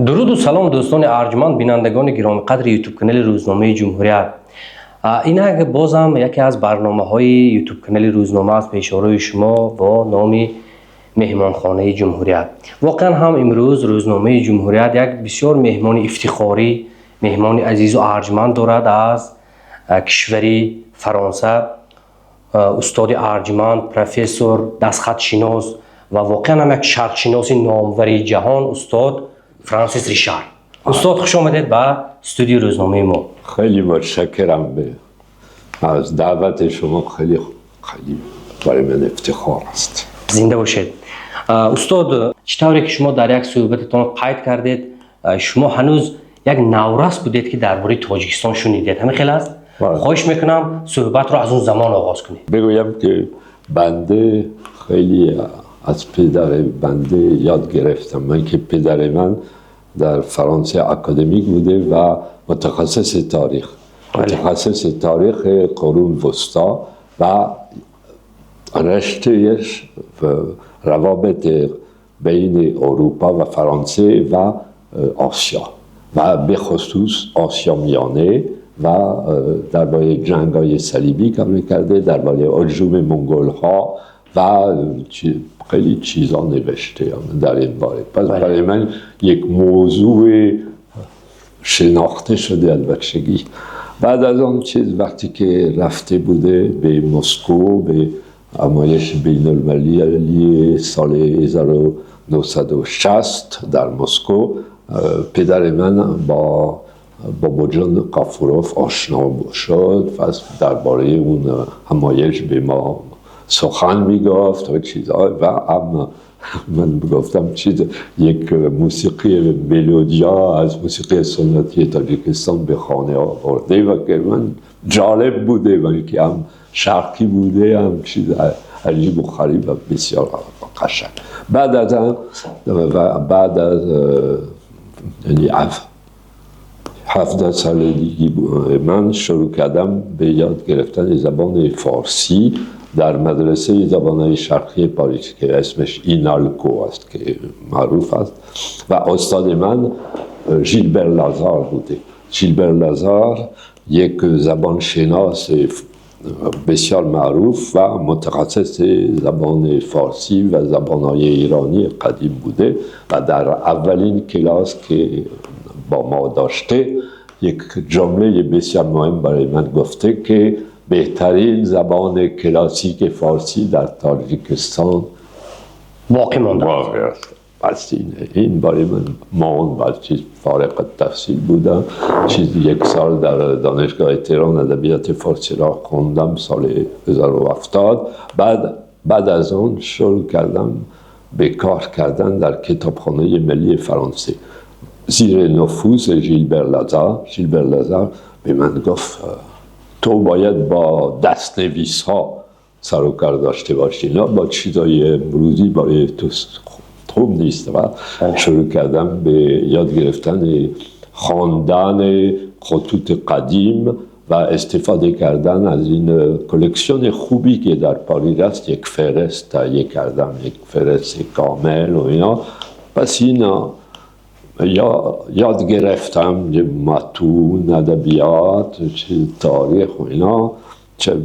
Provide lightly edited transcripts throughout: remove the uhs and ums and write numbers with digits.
درود و سلام دوستان ارجمند بینندگان گرامی قدر یوتیوب کانال روزنامه جمهوریت. اینک بازم یکی از برنامه‌های یوتیوب کانال روزنامه است پیش روی شما با نام مهمانخانه جمهوریت. واقعا هم امروز روزنامه جمهوریت یک بسیار مهمان افتخاری، مهمان عزیز و ارجمند دارد از کشوری فرانسه. استاد ارجمند، پروفسور، دستخط شناس و واقعا هم یک شرق شناس نامور جهان، استاد فرانسیس ریشارد. استاد خوش آمدید به استودیو روزنامه ما. خیلی متشکرم از دعوت شما. خیلی برای من افتخار است. زنده باشید. استاد، چطوری که شما در یک صحبتتان قید کردید شما هنوز یک نورس بودید که درباره تاجیکستان شنیدید، همین خیلی است؟ خواهش میکنم صحبت رو از اون زمان آغاز کنید. بگویم که بنده خیلی از پدر بنده یاد گرفتم. من که پدر من در فرانسه اکادمیک بوده و متخصص تاریخ قرون وسطا و رشتهش روابط بین اروپا و فرانسه و آسیا و به خصوص آسیا میانه و درباره جنگ‌های صلیبی کار کرده، درباره هجوم منگول ها و خیلی چیزا نوشته در این باره. پس برای من یک موضوع شناخته شده از بچگی. بعد از آن چیز وقتی که رفته بوده به مسکو به نمایش بین المللی سال 1960 در مسکو، پدر من با باباجان قافوروف آشنا شد و درباره اون نمایش به ما سخن میگفت و چیزها و من گفتم یک موسیقی ملودیا از موسیقی سنتی تاجیکستان به خانه آورده و که من جالب بوده و که هم شرقی بوده، هم چیز عجیب و غریب و بسیار قشنگ. بعد از یعنی 17 سالگی من شروع کردم به یاد گرفتن زبان فارسی در مدرسه زبانهای شرقی پاریس که اسمش اینالکو است که معروف است و استاد من ژیلبر لازار بوده. ژیلبر لازار یک زبان شناس بسیار معروف و متخصص زبان فارسی و زبانهای ایرانی قدیم بوده و در اولین کلاس که با ما داشته یک جمله بسیار مهم برای من گفته که بهترین زبان کلاسیک فارسی در تاجیکستان باقی مانده است. این برای من ماند و چیز فارغ التحصیل بودم. یک سال در دانشگاه تهران ادبیات فارسی را خوندم سال 1070. بعد از اون شروع کردم به کار کردن در کتابخانه ملی فرانسه زیر نفوذ ژیلبر لازار به من گفت تو باید با دستنویس ها سر و کار داشته باشی، نه با چیزای امروزی برای تو خوب نیست. و شروع کردم به یاد گرفتن خواندن خطوط قدیم و استفاده کردن از این کلکسیون خوبی که در پاریس است. یک فهرست تهیه کردم، یک فهرست کامل و اینا. پس اینا یاد گرفتم متون، ادبیات، تاریخ و اینا.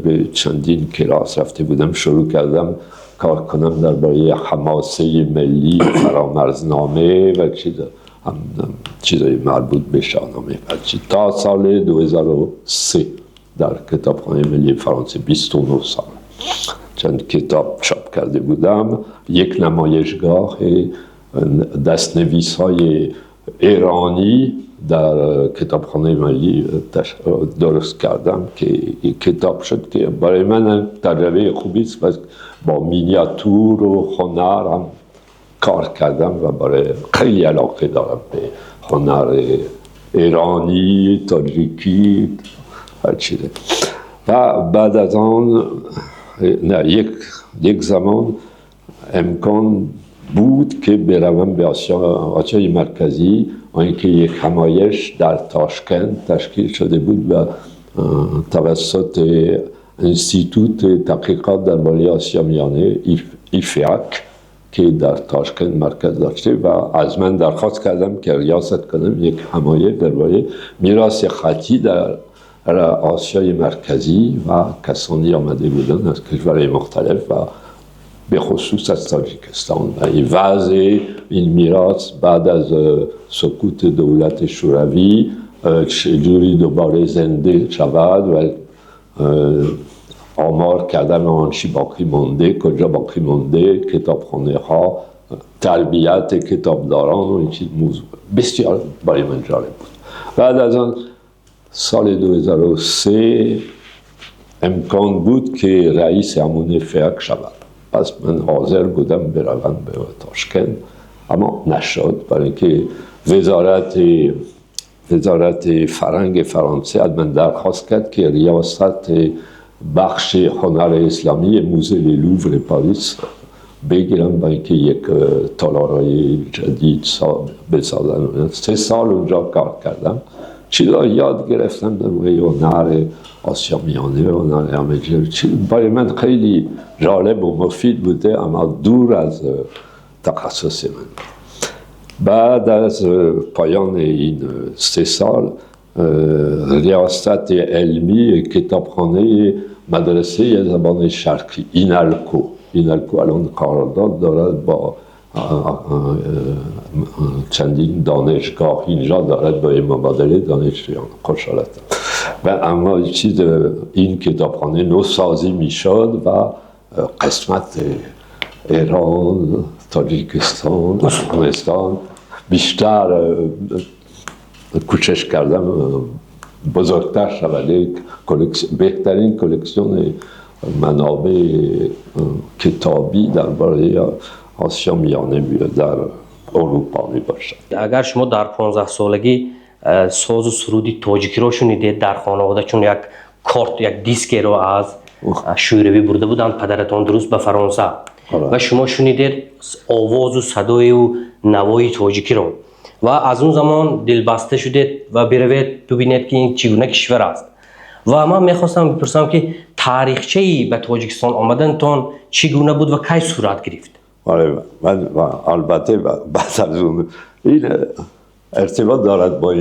به چندین کلاس رفته بودم. شروع کردم کار کنم درباره حماسه ملی، فرامرزنامه و چیزای مربوط به شاهنامه تا سال 2003 در کتابخانه ملی فرانسه 29 سال چند کتاب چاپ کرده بودم. یک نمایشگاه دستنویس های ایرانی در کتابخانه ملی درست کردم که کتاب شد که برای من تجربه خوبی است و با مینیاتور و هنر هم کار کردم و برای خیلی علاقه دارم به هنر ایرانی، تاجیکی، هر چیزه. و بعد از آن یک زمان امکان بود که بروم به آسیای مرکزی، آنکه یک همایش در تاشکند تشکیل شده بود و توسط انستیتوت تحقیقات درباره آسیا میانه ایفیاک که در تاشکند مرکز داشته و از من درخواست کردم که ریاست کنم یک همایه درباره میراث خطی در آسیای مرکزی و کسانی آمده بودن از کشورهای مختلف و به خصوص از تاجیکستان و وضع این میراث بعد از سقوط دولت شوروی چجوری دوباره زنده شود و آمار کردن آن چی باقی مونده، کجا باقی مونده، کتابخانه ها، تربیت کتابداران و این چیز موضوع بسیار برای من جالب بود. بعد از آن سال 2003 امکان بود که رئیس امون فیک شود. پس من حاضر بودم بروم به تاشکند، اما نشد برای اینکه وزارت فرهنگ فرانسه از من درخواست کرد که ریاست بخش هنر اسلامی موزه لوور پاریس بگیرم برای اینکه یک تالارهای جدید بسازن. 3 سال اونجا کار کردم، چیزا یاد گرفتم در روی هنر آسیا میانه و هنر همه‌جای. برای من خیلی جالب و مفید بوده اما دور از تخصص من. بعد از پایان این 3 سال ریاست علمی کتابخانه مدرسه زبان شرقی اینالکو الان قرارداد دارد با چندین دانشگاه اینجا دارد با مبادله دانشجویان. خوشحالتم. و اما چیز این کتابخانه نوسازی میشد و قسمت ایران، تاجیکستان، افغانستان بیشتر کوشش کردم بزرگتر شود. بهترین کلکسیون منابع کتابی درباره آسیا میانه در اروپا می باشد. اگر شما در 15 سالگی ساز و سرودی تاجیکی رو شنیدید در خانواده، چون یک کارت یک دیسک رو از شوروی برده بودند پدرتان درست به فرانسه و شما شنیدید آواز و صدای و نوای تاجیکی رو و از اون زمان دلبسته شدید و بروید ببینید که این چگونه کشور است. و من میخواستم بپرسم که تاریخچه‌ای به تاجیکستان آمدنتان چگونه بود و کی صورت گرفت؟ من البته بعد از اون این ارتباط دارد با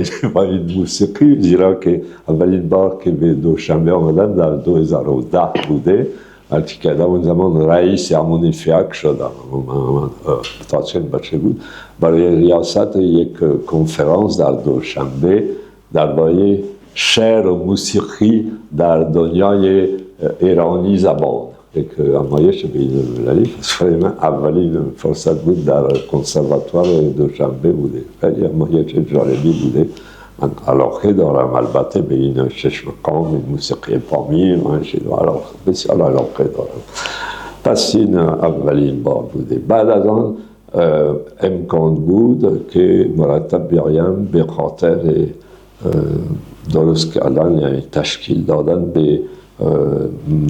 این موسیقی، زیرا که اولین بار که به دوشنبه آمدن در 2010 بوده. وقتی که در اون زمان رئیس امون فیک شدم، تاشکند بچه بود، برای ریاست یک کنفرانس در دوشنبه درباره شعر و موسیقی در دنیای ایرانی زبان، یک نمایش بین‌المللی. برای من اولین فرصت بود در کنسرواتوار دوشنبه بوده. خیلی نمایش جالبی بوده. من علاقه دارم البته به این 6 مقام موسیقی پامی، من بسیار علاقه دارم. پس این اولین بار بوده. بعد از آن امکان بود که مرتب بیایم به خاطر درست کردن، یعنی تشکیل دادن به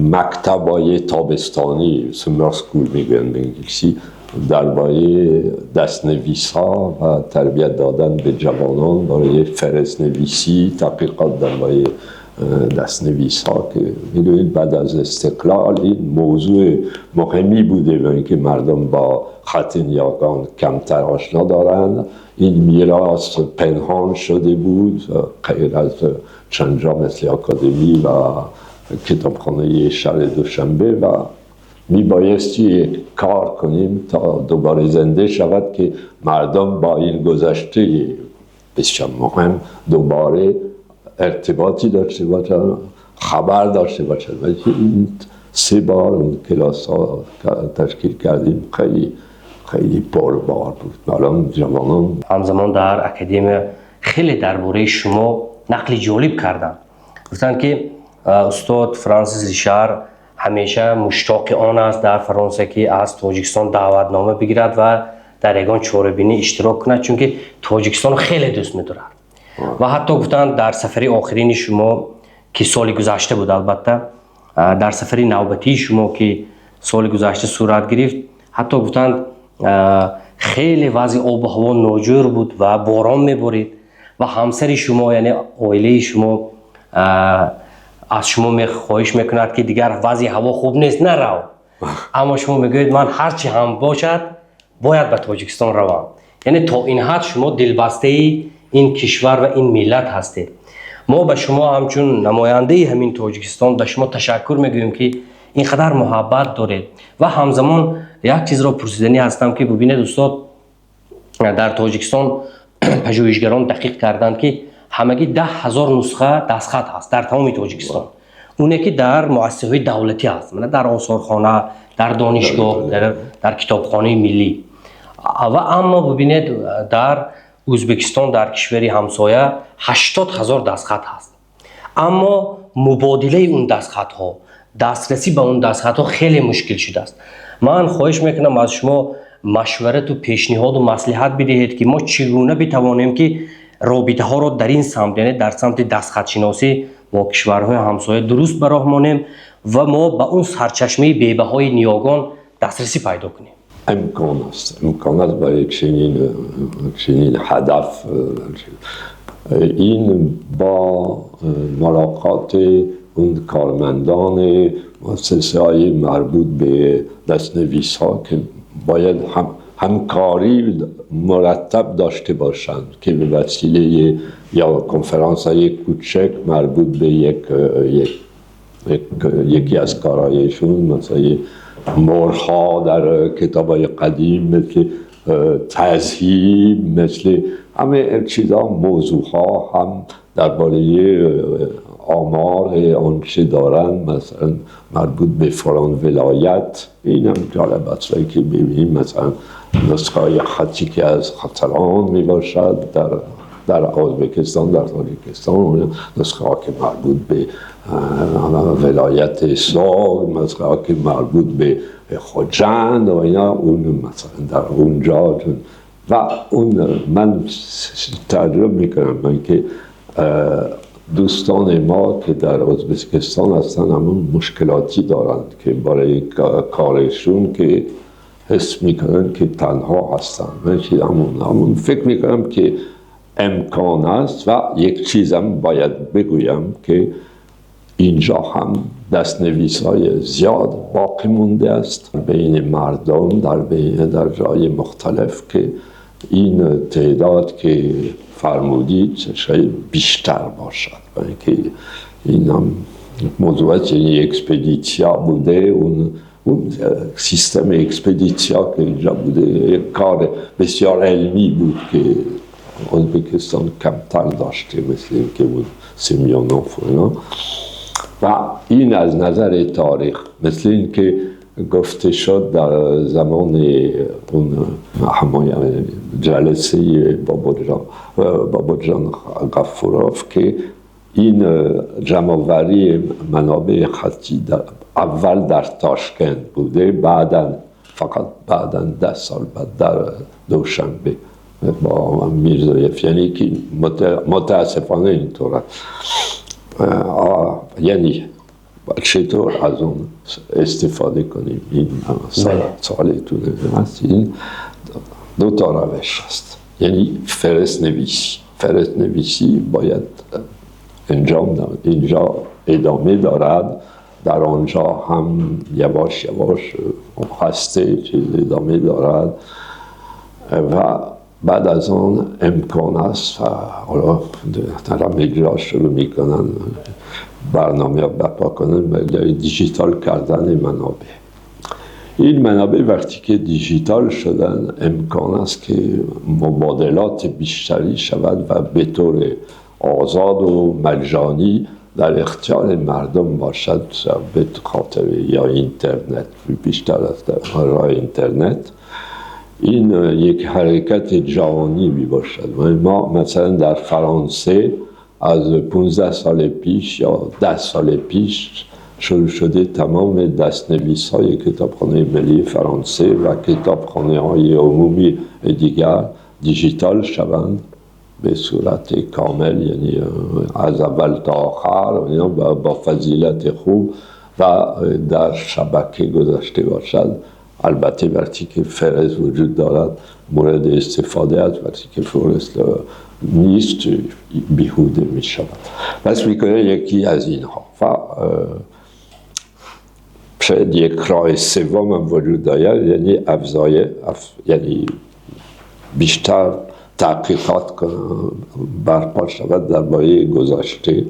مکتبای تابستانی، سمر سکول میگوین به انگلیسی، درباره دستنویس‌ها و تربیت دادن به جوانان برای فهرست‌نویسی، تحقیقات درباره دستنویس‌ها که می‌دونید بعد از استقلال این موضوع مهمی بوده و اینکه مردم با خط نیاگان کمتر آشنا دارند. این میراث پنهان شده بود غیر از چند جا مثل آکادمی و کتابخانه شهر دوشنبه و میبایستی کار کنیم تا دوباره زنده شود که مردم با این گذشته بسیار مهم دوباره ارتباطی داشته باشند، خبر داشته باشند. و این 3 بار اون کلاس ها تشکیل کردیم، خیلی پربار بود. الان جوانان همزمان در اکادمی خیلی درباره شما نقل جالب کردن. گفتن که استاد فرانسیس ریشار همیشه مشتاق آن است در فرانسه که از تاجیکستان دعوتنامه بگیرد و در یگان چهاره‌بینی اشتراک کند، چون که تاجیکستان خیلی دوست می‌دارد. و حتی گفتن در سفری آخرین شما که سال گذشته بود، البته در سفری نوبتی شما که سال گذشته صورت گرفت، حتی گفتن خیلی وضع آب و هوا ناجور بود و باران میبارید و همسر شما یعنی عائله شما از شما خواهش میکند که دیگر وضع هوا خوب نیست نرو، اما شما میگوید من هرچی هم باشد باید به تاجیکستان روم. یعنی تا این حد شما دلبسته این کشور و این ملت هستید. ما به شما همچون نماینده همین تاجیکستان به شما تشکر میگوییم که اینقدر محبت دارید و همزمان یک چیز را پرسیدنی هستم که ببینید استاد در تاجیکستان پژوهشگران تحقیق کردند که همگی 10,000 نسخه دستخط هست در تمام تاجیکستان. اونه که در مؤسسه‌های دولتی هست، مثلا در آثارخانه، در دانشگاه، در کتابخانه ملی. و اما ببینید در ازبکستان، در کشوری همسایه 80,000 دستخط هست. اما مبادله اون دستخط ها، دسترسی به اون دستخط ها خیلی مشکل شده است. من خواهش میکنم از شما مشورت و پیشنهاد و مصلحت بدهید که ما چگونه بتوانیم که رابطه ها را در این سمت، یعنی در سمت دستخط شناسی با کشورهای همسایه درست به راه مانیم و ما به اون سرچشمه بی‌بهای نیاگان دسترسی پیدا کنیم. امکان است با یک چنین هدف. این با ملاقات اون کارمندان مؤسسه‌های مربوط به دستنویس ها که باید همکاری مرتب داشته باشند که به وسیله یا کنفرانس های کوچک مربوط به یکی از کارهایشون، مثلا مرها در کتاب‌های قدیم، مثل تذهیب، مثل همه چیزها، موضوعها هم درباره آمار آنچه دارن، مثلا مربوط به فلان ولایت. این هم جالب است که ببینیم مثلا نسخه های خطی که از خطران می باشد در ازبکستان، در تاجیکستان، نسخه ها که مربوط به ولایت اسلام، نسخه ها که مربوط به خوجند و اینا، اون مثلا در اونجا. و اون من تجربه میکنم من که دوستان ما که در ازبکستان هستن همون مشکلاتی دارند که برای کارشون که حس میکنن که تنها هستن. من همون فکر میکنم که امکان است. و یک چیزم باید بگویم که اینجا هم دستنویس‌های زیاد باقی مونده است بین مردم در جای مختلف که این تعداد که فرمودید شاید بیشتر باشد. که این هم موضوعات یک اکسپدیسیا بوده، اون سیستم اکسپدیسیا که اینجا بوده یک کار بسیار علمی بود که ازبکستان کمتر داشته، مثل که بود سمیونوف و اینا. و این از نظر تاریخ، مثل این که گفته شد در زمان اون جلسه باباجان غفوروف که این جمع‌آوری منابع خطی اول در تاشکند بوده، فقط بعداً 10 سال بعد در دوشنبه با میرزایف. یعنی که متاسفانه اینطوره. یعنی چطور از اون استفاده کنیم؟ این سوالتون هست. این 2 تا روش هست. یعنی فرست نویسی باید اینجا ادامه دارد، در آنجا هم یواش یواش هسته چیز ادامه دارد. و بعد از آن امکان است و حالا دارم اجرا شروع میکنن برنامه برپا کنن برای دیجیتال کردن منابع. این منابع وقتی که دیجیتال شدن امکان است که مبادلات بیشتری شود و به طور آزاد و مجانی در اختیار مردم باشد به خاطر یا اینترنت، بیشتر از راه اینترنت. این یک حرکت جهانی می باشد. ما مثلا در فرانسه از 15 سال پیش یا 10 سال پیش شروع شده تمام دستنویس های کتابخانه ملی فرانسه و کتابخانه های عمومی دیگر دیجیتال شوند به صورت کامل، یعنی از اول تا آخر با فضیلت خوب و در شبکه گذاشته باشد. البته وقتی که فرز وجود دارد مورد استفاده است، وقتی که فرز نیست بیهوده می شود. پس میکنه یکی از اینها. و شاید یک راه سوم هم وجود دارد، یعنی یعنی بیشتر تحقیقات برپا شود درباره گذشته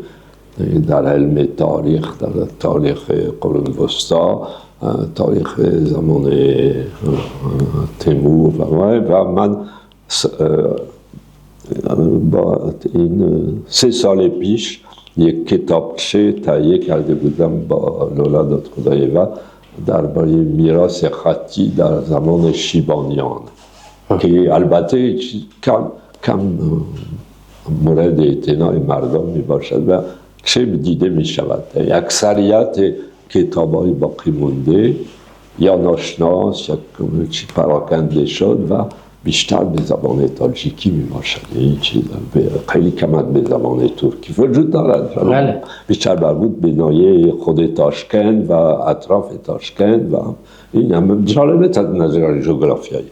در علم تاریخ، در تاریخ قرون وسطا، تاریخ زمان تیمور و من با این 3 سال پیش یک کتابچه تهیه کرده بودم با لولا دادخدایی‌وا درباره میراث خطی در زمان شیبانیان که البته کم مورد اعتناع مردم می باشد و چه دیده می شود. اکثریت کتاب‌های باقی مونده یا ناشناس یا چی پراکنده شد و بیشتر به زبان تاجیکی می باشد. این چیز خیلی کمت به زبان ترکی وجود دارد. بیشتر مربوط به ناحیه خود تاشکند و اطراف تاشکند و این هم جالبه از نظر جغرافیایی.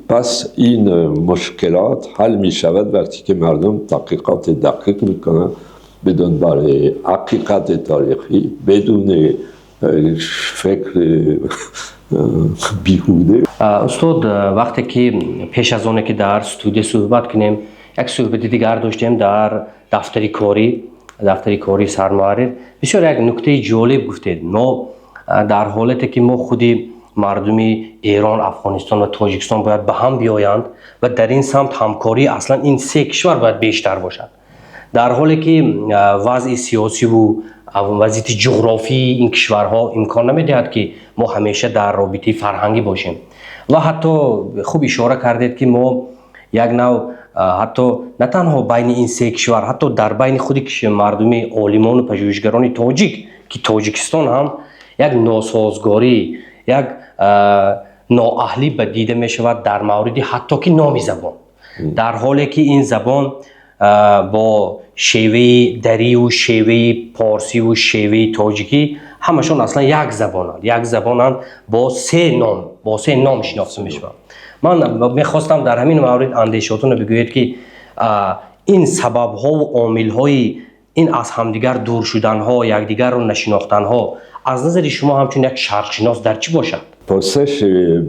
پس این مشکلات حل می شود وقتی که مردم تحقیقات دقیق می کنند به دنبال حقیقت تاریخی بدون فکر بیهوده. استاد وقتی که پیش از اونه که در استودیو صحبت کنیم یک صحبت دیگر داشتیم در دفتری کاری سرمایه‌داری. بسیار یک نکته جالب گفتید. ما در حالتی که ما خودی مردمی ایران، افغانستان و تاجیکستان باید به هم بیایند و در این سمت همکاری اصلا این 3 کشور باید بیشتر باشد. در حالی که وضع سیاسی و وضعیت جغرافی این کشورها امکان نمیدهد که ما همیشه در رابطه فرهنگی باشیم و حتی خوب اشاره کردید که ما یک نوع حتی نه تنها بین این 3 کشور، حتی در بین خود مردم عالمان و پژوهشگران تاجیک که تاجیکستان هم یک ناسازگاری، یک نااهلی به دیده می شود در مورد حتی که نام زبان، در حالی که این زبان با شیوه دری و شیوه پارسی و شیوه تاجیکی همشون اصلا یک زبانند با 3 نام شناخته می شود. من میخواستم در همین مورد اندیشاتون بگوید که این سبب ها و عامل های این از همدیگر دور شدن ها، یکدیگر رو نشناختن ها از نظر شما همچون یک شرق شناس در چی باشد؟ پرسش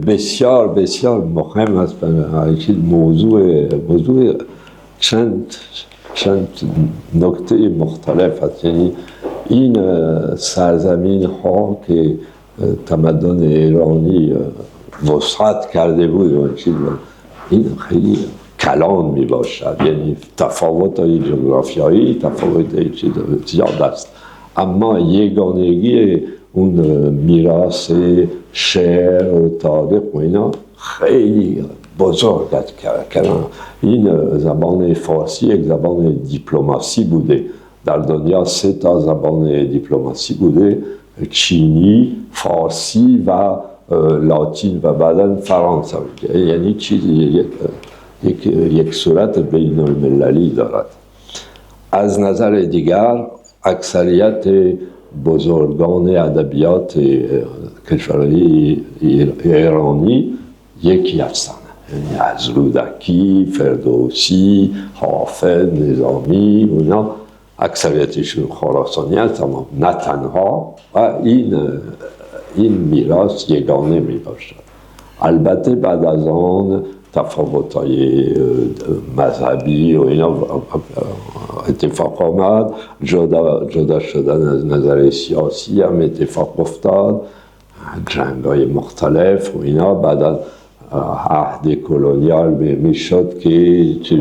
بسیار بسیار مهم است. موضوع چند نکته مختلف است. یعنی این سرزمین ها که تمدن ایرانی وسعت کرده بود این خیلی کلان می باشد، یعنی تفاوت های جغرافیایی، تفاوت های زیاد است، اما یگانگی اون میراث شعر و تاریخ و اینا خیلی بزرگ است. این زبان فارسی یک زبان دیپلماسی بوده. در دنیا 3 زبان دیپلماسی بوده: چینی، فارسی و لاتین و بعدا فرانسوی. یعنی چیزی یک صورت بین المللی دارد. از نظر دیگر اکثریت بزرگان ادبیات کشورهای ایرانی یکی هستند. یعنی از رودکی، فردوسی، حافظ، نظامی اونا اکثریتشون خراسانی هست، اما نه تنها. و این میراث یگانه می باشد. البته بعد از آن تفاوت‌های مذهبی و اینا اتفاق آمد، جدا شدن از نظر سیاسی هم اتفاق افتاد، جنگ‌های مختلف و اینا. بعد عهد کلونیال می شد که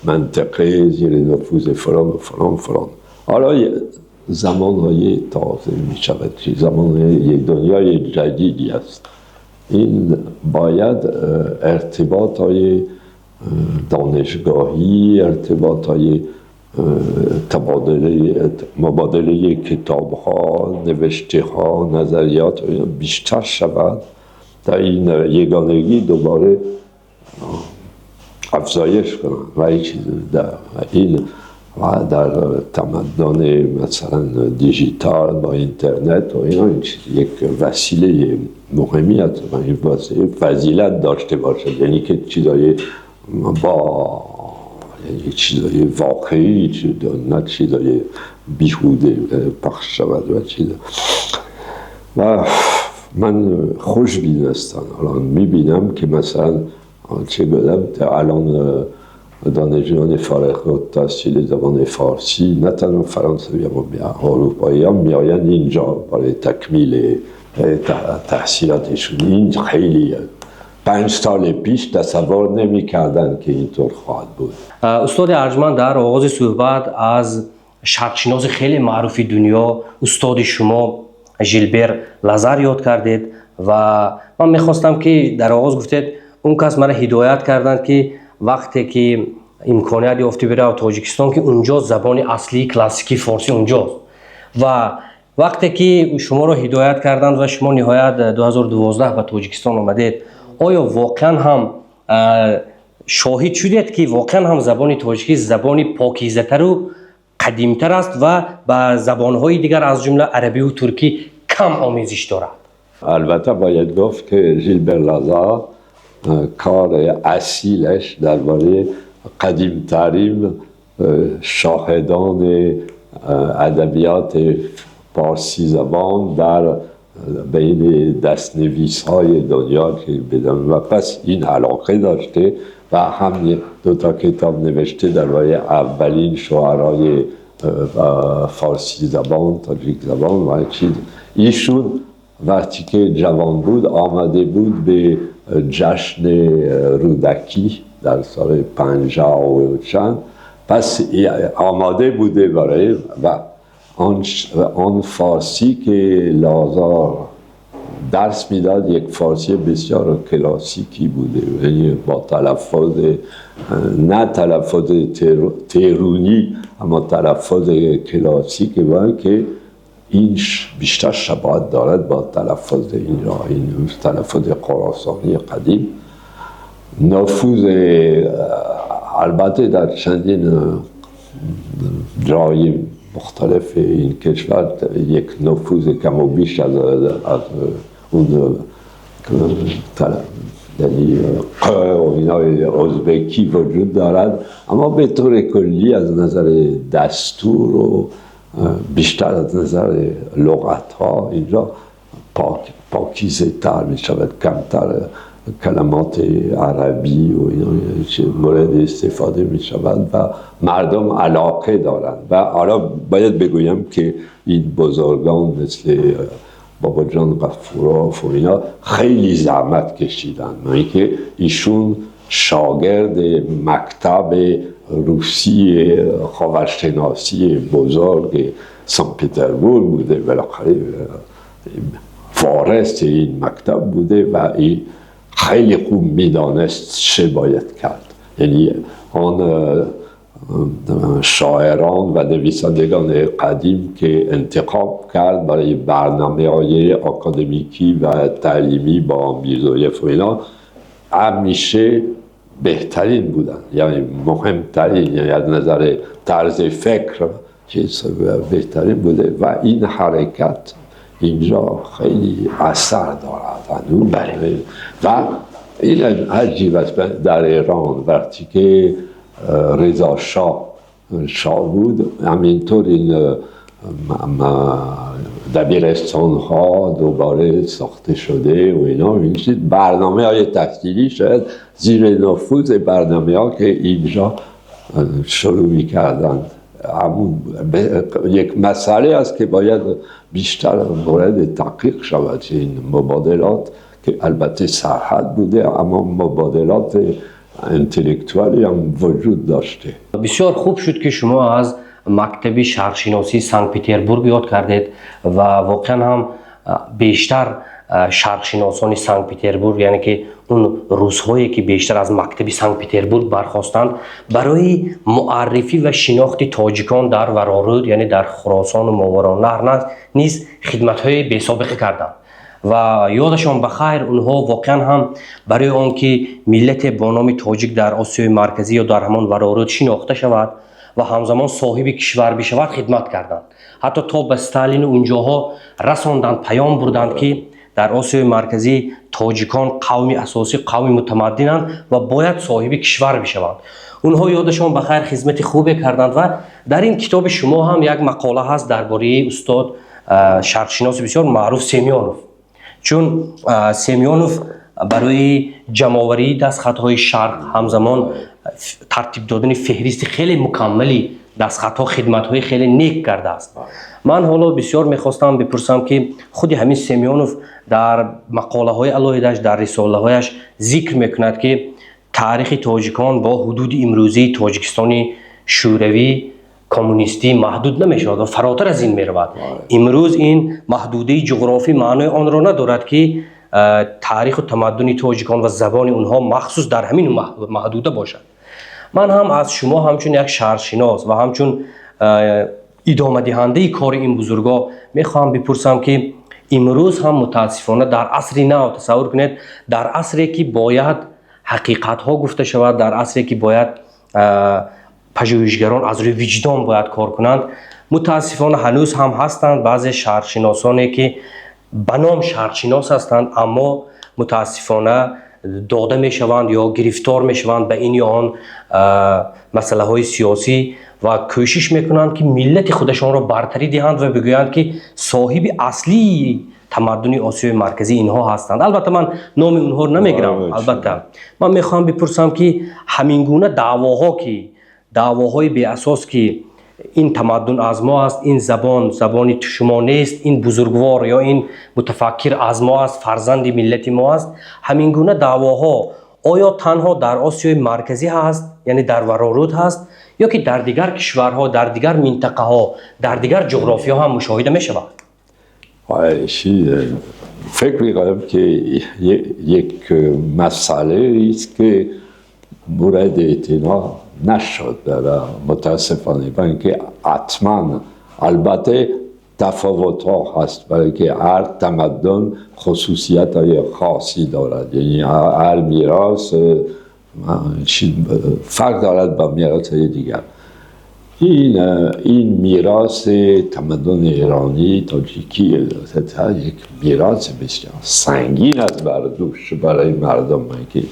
منطقه زیر نفوذ فلان و فلان و فلان. حالا زمان‌های تازه می شود که زمان دنیای جدیدی است. این باید ارتباط‌های دانشگاهی، ارتباط‌های مبادله کتاب‌ها، نوشته‌ها، نظریات بیشتر شود تا این یگانگی دوباره افزایش کنند. و این در تمدن مثلا دیجیتال با اینترنت و اینا یک وسیله مهمی است و این فضیلت داشته باشد. یعنی که چیزای چیزای واقعی، نه چیزای بیهوده پخش شود و چیز. و من خوشبین الان میبینم که مثلا چه گفتم الان دانشجویان فارغ التحصیل زبان فارسی نه تنها فرانسوی اما اروپایی هم میآیند اینجا برای تکمیل تحصیلاتشون. این خیلی 5 سال پیش تصور نمی‌کردند که اینطور خواهد بود. استاد ارجمند در آغاز صحبت از شرقشناس خیلی معروف دنیا استاد شما ژیلبر لازار یاد کردید و من میخواستم که در آغاز گفتید اون کس مرا هدایت کردند که وقتی که امکانیت یافتی بره تاجیکستان که اونجا زبان اصلی کلاسیکی فارسی اونجاست و وقتی که شما رو هدایت کردند و شما نهایت 2012 به تاجیکستان آمدید آیا واقعا هم شاهد شدید که واقعا هم زبان تاجیکی زبان پاکیزه‌تر و قدیمتر است و با زبان‌های دیگر از جمله عربی و ترکی کم آمیزش دارد؟ البته باید گفت که ژیلبر لازار کار اصیلش درباره قدیمترین شاهدان ادبیات فارسی زبان در بین دستنویس‌های دنیا که بدن و پس این علاقه داشته و هم 2 کتاب نوشته درباره اولین شاعرای فارسی زبان، تاجیک زبان و چیز. ایشون وقتی که جوان بود آمده بود به جشن رودکی در سال 50 و چند، پس آماده بوده برای و آن فارسی که لازار درس میداد یک فارسی بسیار کلاسیکی بوده، یعنی با تلفظ نه تلفظ تهرونی اما تلفظ کلاسیکی بود که این بیشتر شباهت دارد با تلفظ اینجا، این تلفظ خراسانی قدیم. نفوذ البته در چندین جای مختلف این کشور یک نفوذ کم و بیش از اون یعنی و اینای ازبکی وجود دارد، اما به طور کلی از نظر دستور و بیشتر از نظر لغت ها اینجا پاکیزه تر می شود، کمتر کلمات عربی و اینا مورد استفاده می شود و مردم علاقه دارند. و حالا باید بگویم که این بزرگان مثل بابا جان غفوراف و اینا خیلی زحمت کشیدن، اینکه ایشون شاگرد مکتب روسی خاورشناسی بزرگ سن پترزبورگ بوده، بالاخره وارث این مکتب بوده و این خیلی خوب میدانست چه باید کرد. یعنی آن شاعران و نویسندگان قدیم که انتخاب کرد برای برنامه‌های آکادمیکی و تعلیمی با میرزایف و اینا همیشه بهترین بودن، یعنی مهمترین، یعنی از نظر طرز فکر چیز بهترین بوده و این حرکت اینجا خیلی اثر دارد هنوز. و این عجیب است در ایران وقتی که رضا شاه بود همینطور این دبیرستان ها دوباره ساخته شده و اینا میشید برنامه های تحصیلی شاید زیر نفوذ برنامه ها که اینجا شروع میکردن. همون یک مسئله است که باید بیشتر مورد تحقیق شود. این مبادلات که البته سرحد بوده اما مبادلات انتلکتوالی هم وجود داشته. بسیار خوب شد که شما از مکتب شرقشناسی سن پترزبورگ یاد کردید و واقعا هم بیشتر شرقشناسان سن پترزبورگ، یعنی که اون روس‌هایی که بیشتر از مکتب سن پترزبورگ برخواستند، برای معرفی و شناخت تاجیکان در ورارود یعنی در خراسان و ماوراءالنهر نیز خدمت‌های بی‌سابقه کردند و یادشان بخیر اونها واقعا هم برای آنکه ملت با نام تاجیک در آسیای مرکزی یا در همان ورارود شناخته شود و همزمان صاحب کشور بشود خدمت کردند. حتی تا به استالین اونجاها رساندند، پیام بردند که در آسیای مرکزی تاجیکان قومی اساسی، قومی متمدنند و باید صاحب کشور بشوند. اونها یادشان بخیر خدمت خوبی کردند و در این کتاب شما هم یک مقاله هست درباره استاد شرقشناس بسیار معروف سیمیونوف. چون سیمیونوف برای جمع‌آوری دستخط‌های شرق همزمان ترتیب دادن فهرست خیلی مکملی دستخط‌ها خدمت‌های خیلی نیک کرده است. من حالا بسیار می‌خواستم بپرسم که خود همین سیمیونوف در مقاله‌های علیه‌اش در رساله‌هایش ذکر می‌کند که تاریخ تاجیکان با حدود امروزی تاجیکستان شوروی کمونیستی محدود نمی‌شود و فراتر از این می‌رود. امروز این محدوده جغرافی معنای آن را ندارد که تاریخ و تمدن تاجیکان و زبان اونها مخصوص در همین محدوده باشد. من هم از شما همچون یک شهرشناس و همچون ادامه دهنده کار این بزرگا میخوام بپرسم که امروز هم متاسفانه در عصر نو تصور کنید، در عصری که باید حقیقت ها گفته شود، در عصری که باید پژوهشگران از روی وجدان باید کار کنند، متاسفانه هنوز هم هستند بعضی شهرشناسانی که به نام شهرشناس هستند اما متاسفانه داده می شوند یا گرفتار می شوند به این یا آن مسئله های سیاسی و کوشش می کنند که ملت خودشان را برتری دهند و بگویند که صاحب اصلی تمدن آسیای مرکزی اینها هستند. البته من نام اونها رو نمیگیرم، البته من میخوام بپرسم که همین گونه دعواهای بی اساس که این تمدن از ما است، این زبان شما نیست، این بزرگوار یا این متفکر از ما است، فرزند ملت ما است، همین گونه دعواها آیا تنها در آسیای مرکزی هست، یعنی در ورارود هست، یا که در دیگر کشورها، در دیگر منطقه ها، در دیگر جغرافی ها هم مشاهده می شود؟ فکر می‌کنم که یک مسئله است که مورد اعتنا نشد متاسفانه، برای اینکه حتما البته تفاوت ها هست، برای که هر تمدن خصوصیت های خاصی دارد، یعنی هر میراث فرق دارد با میراث های دیگر. این میراث تمدن ایرانی تاجیکی یک میراث بسیار سنگین است برای مردم که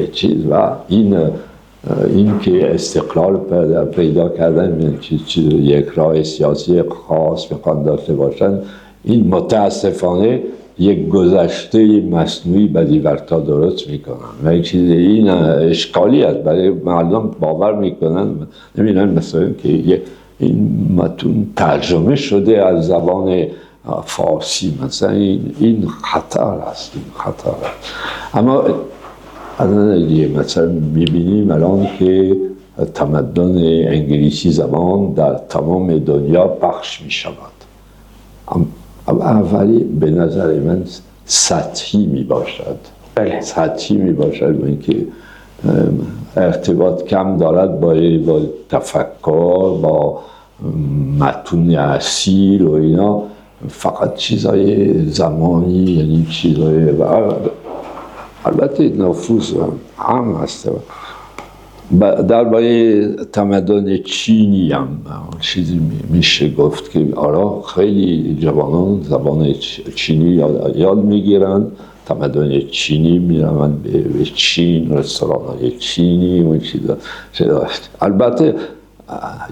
چیز و این که استقلال پیدا کردن یک راه سیاسی خاص میخوان داشته باشن، این متاسفانه یک گذشته مصنوعی بدیورتا درست میکنن و این اشکالی است برای مردم. باور میکنن نمیدونن مثلا که این متون ترجمه شده از زبان فارسی، مثلا این خطر است، اما از دیگه مثلا میبینیم الان که تمدن انگلیسی زبان در تمام دنیا پخش میشود. اولی به نظر من سطحی میباشد، سطحی میباشد و اینکه ارتباط کم دارد با تفکر، با متون اصیل و اینا، فقط چیزای زمانی، یعنی چیزای البته نفوذ هم هست. درباره تمدن چینی هم چیزی میشه گفت که آره خیلی جوانان زبان چینی یاد میگیرن، تمدن چینی میرن به چین، رستوران‌های چینی و چیزا. البته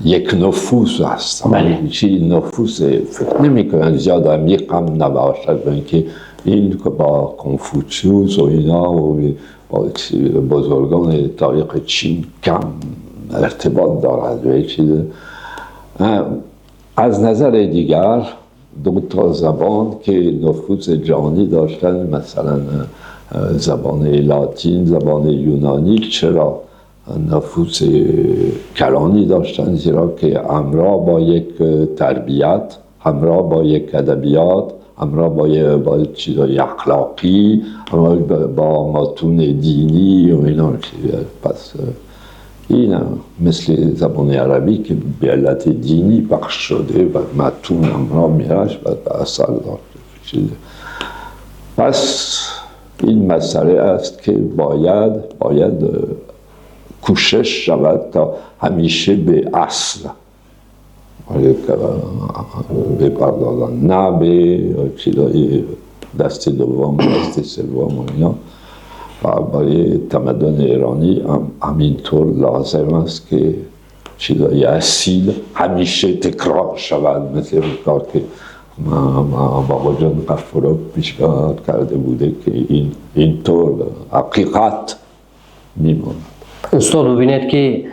یک نفوذ هست، چی نفوذ فکر نمی‌کنن زیاد عمیق هم نباشد، اینکه این با کنفوچیوس و اینا و با بزرگان تاریخ چین کم ارتباط دارد و چیز. از نظر دیگر دو تا زبان که نفوذ جهانی داشتن، مثلا زبان لاتین، زبان یونانی، چرا نفوذ کلانی داشتن؟ زیرا که همراه با یک تربیت، همراه با یک ادبیات، همراه با چیزای اخلاقی، همراه با متون دینی و اینا. پس این مثل زبان عربی که به علت دینی بخش شده و متون همراه میرش و اثر داشته. پس این مسئله است که باید کوشش شود تا همیشه به اصل بپردازن، نه به چیزای دست دوم، دست سوم و اینا. و برای تمدن ایرانی همینطور لازم است که چیزای اصیل همیشه تکرار شود، مثل کار که بابا جان غفورov پیشنهاد کرده بوده که اینطور حقیقت میماند. استاد ببینید که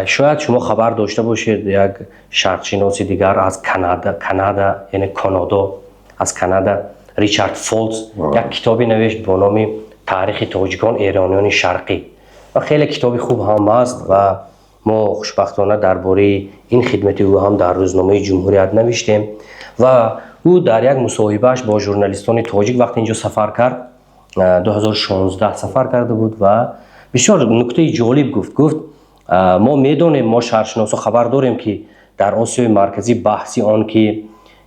شاید شما خبر داشته باشید یک شرقشناسی دیگر از کانادا یعنی کانادا از کانادا ریچارد فولز یک کتابی نوشت با نام تاریخ تاجیکان ایرانیان شرقی و خیلی کتابی خوب هم است و ما خوشبختانه درباره این خدمت او هم در روزنامه جمهوریت نوشتیم و او در یک مصاحبهش با ژورنالیستان تاجیک وقتی اینجا سفر کرد 2016 سفر کرده بود و بسیار نکته جالب گفت ما میدونیم ما شهرشناسا خبر داریم که در آسیای مرکزی بحثی آن که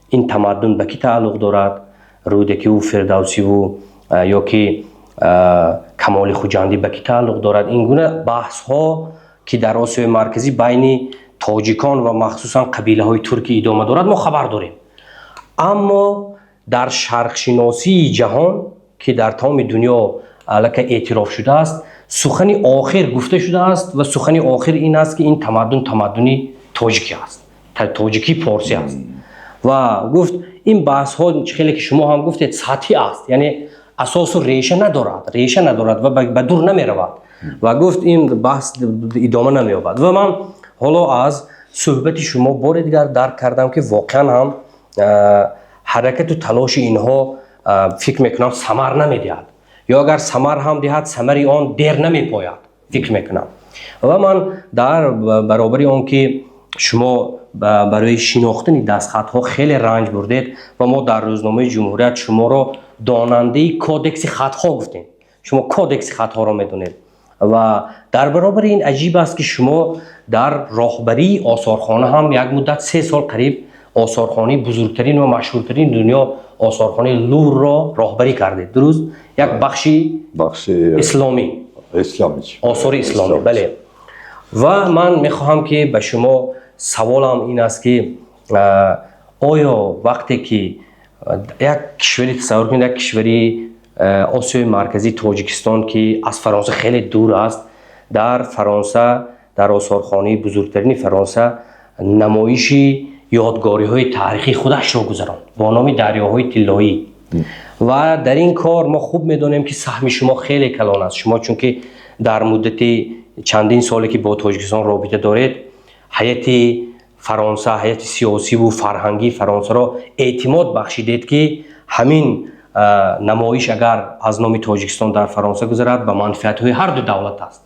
این تمدن به کی تعلق دارد رودکی و فردوسی و یا که کمال خوجندی به کی تعلق دارد این گونه بحث ها که در آسیای مرکزی بین تاجیکان و مخصوصا قبیله های ترکی ادامه دارد ما خبر داریم اما در شرقشناسی جهان که در تمام دنیا الک اعتراف شده است سخن آخر گفته شده است و سخن آخر این است که این تمدنی تاجیکی است تاجیکی پارسی است و گفت این بحث ها خیلی که شما هم گفتید سطحی است یعنی اساس و ریشه ندارد و به دور نمی رود و گفت این بحث ادامه نمی یابد و من حالا از صحبت شما بار دیگر درک کردم که واقعا هم حرکت و تلاش اینها فکر میکنم ثمر نمیدهد یا اگر ثمر هم دهد ثمری آن دیر نمی پاید فکر میکنم و من در برابر آن که شما برای شناختن دستخط ها خیلی رنج بردید و ما در روزنامه جمهوریت شما را داننده کودکس خط ها گفتیم شما کودکس خط ها را میدونید و در برابر این عجیب است که شما در راهبری آثارخانه هم یک مدت 3 سال قریب آثارخانه بزرگترین و مشهورترین دنیا آثارخانه لور را راهبری کردید درست یک بخش اسلامی آثار اسلامی بله و من میخواهم که به شما سوالم این است که آیا وقتی که یک کشوری تصور کنید یک کشوری آسیای مرکزی تاجیکستان که از فرانسه خیلی دور است در فرانسه در آثارخانه بزرگترین فرانسه نمایشی یادگاری های تاریخی خودش را گذراند با نام دریاهای طلایی و در این کار ما خوب میدونیم که سهم شما خیلی کلان است شما چون که در مدت چندین سالی که با تاجیکستان رابطه دارید هیئت فرانسه هیئت سیاسی و فرهنگی فرانسه را اعتماد بخشیدید که همین نمایش اگر از نام تاجیکستان در فرانسه گذرد به منفعت های هر دو دولت است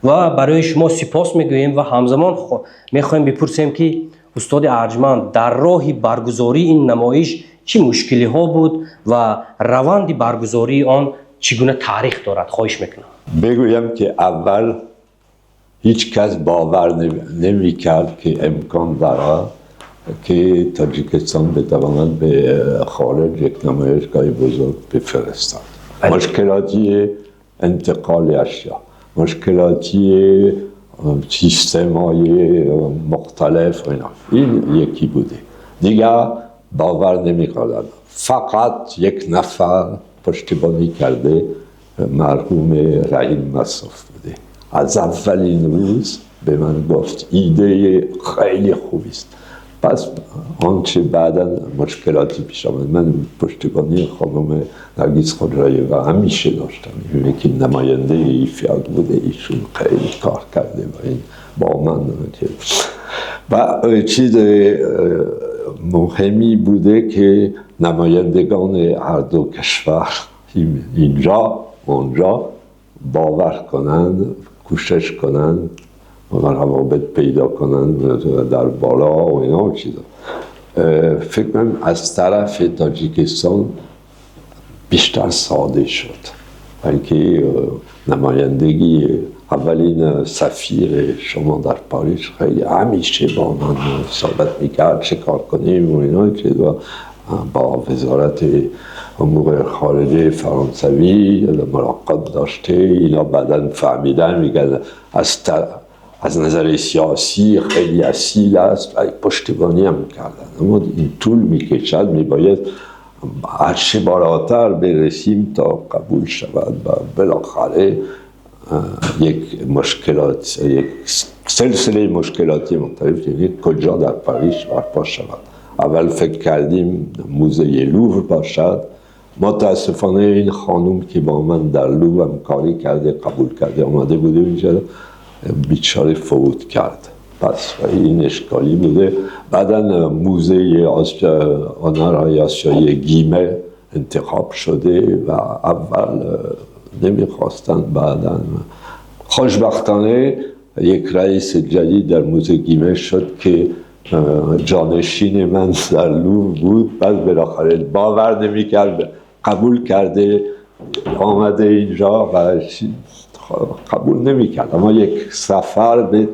و برای شما سپاس میگوییم و همزمان میخوایم بپرسیم که استاد ارجمند در راه برگزاری این نمایش چه مشکلی ها بود و روند برگزاری آن چگونه تاریخ دارد خواهش میکنم. بگویم که اول هیچ کس باور نمی کرد که امکان دارد که تاجیکستان بتواند به خارج یک نمایشگاه بزرگ بفرستد. مشکلاتی انتقال اشیا، مشکلاتی سیستم‌های مختلف و اینا این یکی بوده. دیگر باور نمی‌کردند. فقط یک نفر پشتیبانی کرده مرحوم رحیم مصاف بوده. از اولین روز به من گفت ایده خیلی خوبی است. پس آنچه بعدا مشکلاتی پیش آمد من پشتیبانی خانم نرگس خودرویوه همیشه داشتم که نماینده ایفیاد بوده ایشون خیلی کار کرده و این با من و چیز مهمی بوده که نمایندگان هر دو کشور اینجا اونجا باور کنند کوشش کنند روابط پیدا کنن در بالا و اینا و چیزا فکر کنم از طرف تاجیکستان بیشتر ساده شد اینکه نمایندگی اولین سفیر شما در پاریس خیلی همیشه با من صحبت میکرد چه کار کنیم و اینا چیزا با وزارت امور خارجه فرانسوی ملاقات داشته اینا بعداً فهمیدن میگن از نظر سیاسی خیلی اصیل است و پشتیبانی هم کردن اما این طول میکشد میباید هرچه بالاتر برسیم تا قبول شود و بالاخره یک سلسله مشکلاتی مختلف یعنی کجا در پاریس برپا شود اول فکر کردیم موزه لوور باشد. متاسفانه این خانم که با من در لوور هم کاری کرده قبول کرده آمده بوده اینجا، بیچاره فوت کرد. پس این اشکالی بوده. بعدا موزه هنرهای آسیایی گیمه انتخاب شده و اول نمیخواستن، بعدا خوشبختانه یک رئیس جدید در موزه گیمه شد که جانشین من در لوور بود. بعد بالاخره باور نمی‌کرد، قبول کرده آمده اینجا و قبول نمی‌کرد. اما یک سفر به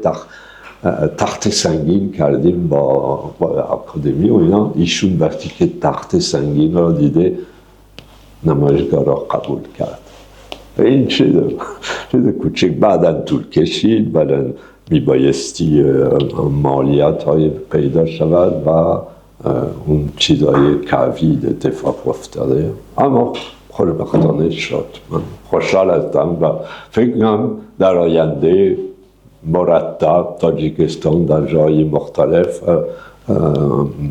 تخت سنگین کردیم با اکادمی و اینا. ایشون وقتی که تخت سنگین را دیده نمایشگاه را قبول کرد. این چیز کوچک بعداً طول کشید، بعداً میبایستی مالیات های پیدا شود و اون چیزهای کوید اتفاق افتاده، اما خوشبختانه شد. من خوشحال هستم و فکر کنم در آینده مرتب تاجیکستان در جای مختلف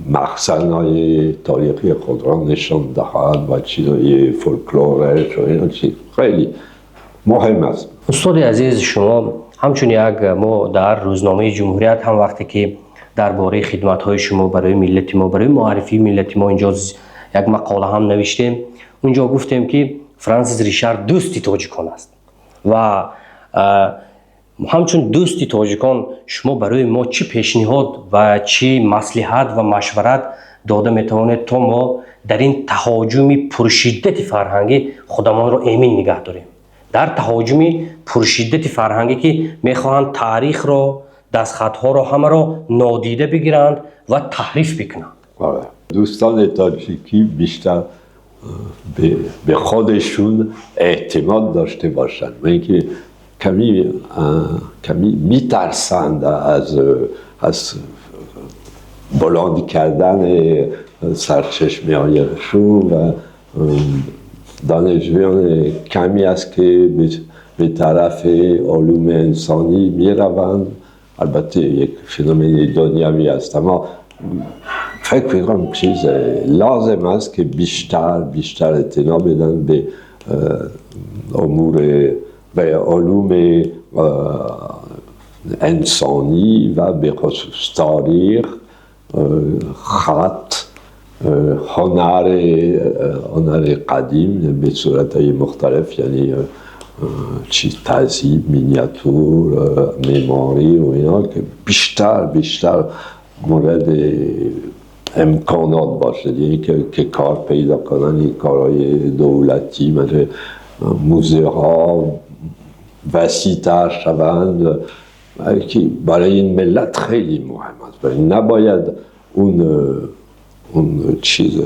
مخزن‌های تاریخی خود را نشان دهد و چیزهای فولکلورش و اینا چیز خیلی مهم است. استاد عزیز، شما همچون یک ما در روزنامه جمهوریت هم وقتی که درباره خدمت‌های شما برای ملت ما، برای معرفی ملت ما اینجا یک مقاله هم نوشتیم. اونجا گفتیم که فرانسیس ریشارد دوستی تاجیکان است و همچون دوستی تاجیکان شما برای ما چی پیشنهاد و چی مصلحت و مشورت داده میتوانید تا ما در این تهاجم پرشدت فرهنگی خودمان را امین نگه داریم؟ در تهاجم پرشدت فرهنگی که میخواهند تاریخ را، دستخطها را همه را نادیده بگیرند و تحریف بکنند. دوستان تاجیکی بیشتر به خودشون اعتماد داشته باشند. من اینکه کمی میترسند از بلند کردن سرچشمه هایشون و دانشجویان کمی است که به طرف علوم انسانی می روند. البته یک فنومن دنیوی است، اما فکر می‌کنم چیز لازم است که بیشتر اعتنا بدن به امور و علوم انسانی و به خصوص تاریخ، خط، هنر قدیم به صورت‌های مختلف، یعنی تهذیب، مینیاتور، معماری و اینا که بیشتر مورد امکانات باشه، یعنی که کار پیدا کنن. این کارهای دولتی مثل موزه ها وسیع‌تر شوند که برای این ملت خیلی مهم است. نباید اون چیز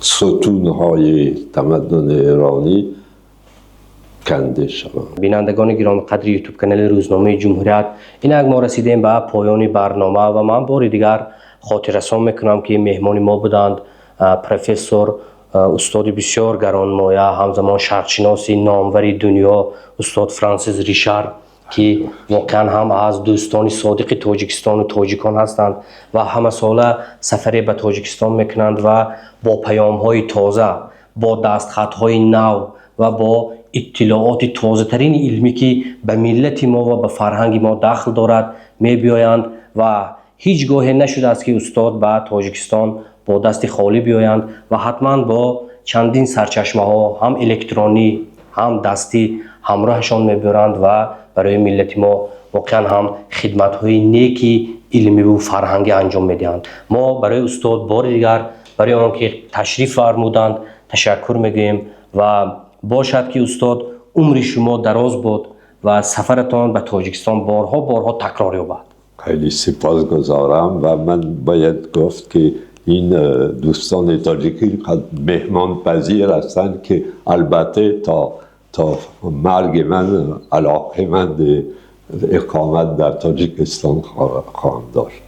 ستون‌های تمدن ایرانی کنده شوند. بینندگان گرامی قدر یوتیوب کانال روزنامه جمهوریت، اینک ما رسیدیم به پایان برنامه و من بار دیگر خاطررسان میکنم که مهمان ما بودند پروفسور استاد بسیار گرانمایه، همزمان شرقشناسی نامور دنیا، استاد فرانسیس ریشارد که واقعا هم از دوستان صادق تاجیکستان و تاجیکان هستند و همه ساله سفری به تاجیکستان میکنند و با پیام های تازه، با دستخط های نو و با اطلاعات تازه ترین علمی که به ملت ما و به فرهنگ ما دخل دارد می بیایند و هیچگاه نشده است که استاد به تاجیکستان با دست خالی بیایند و حتما با چندین سرچشمه ها هم الکترونی هم دستی همراهشان میبرند و برای ملت ما واقعا هم خدمت های نیکی علمی و فرهنگی انجام میدهند. ما برای استاد بار دیگر برای آنکه تشریف فرمودند تشکر میگوییم و باشد که استاد عمر شما دراز بود و سفرتان به تاجیکستان بارها تکرار یابد. خیلی سپاسگزارم و من باید گفت که این دوستان تاجیکی مهمان پذیر هستند که البته تا مرگ من علاقه‌مند اقامت در تاجیکستان خواهم داشت.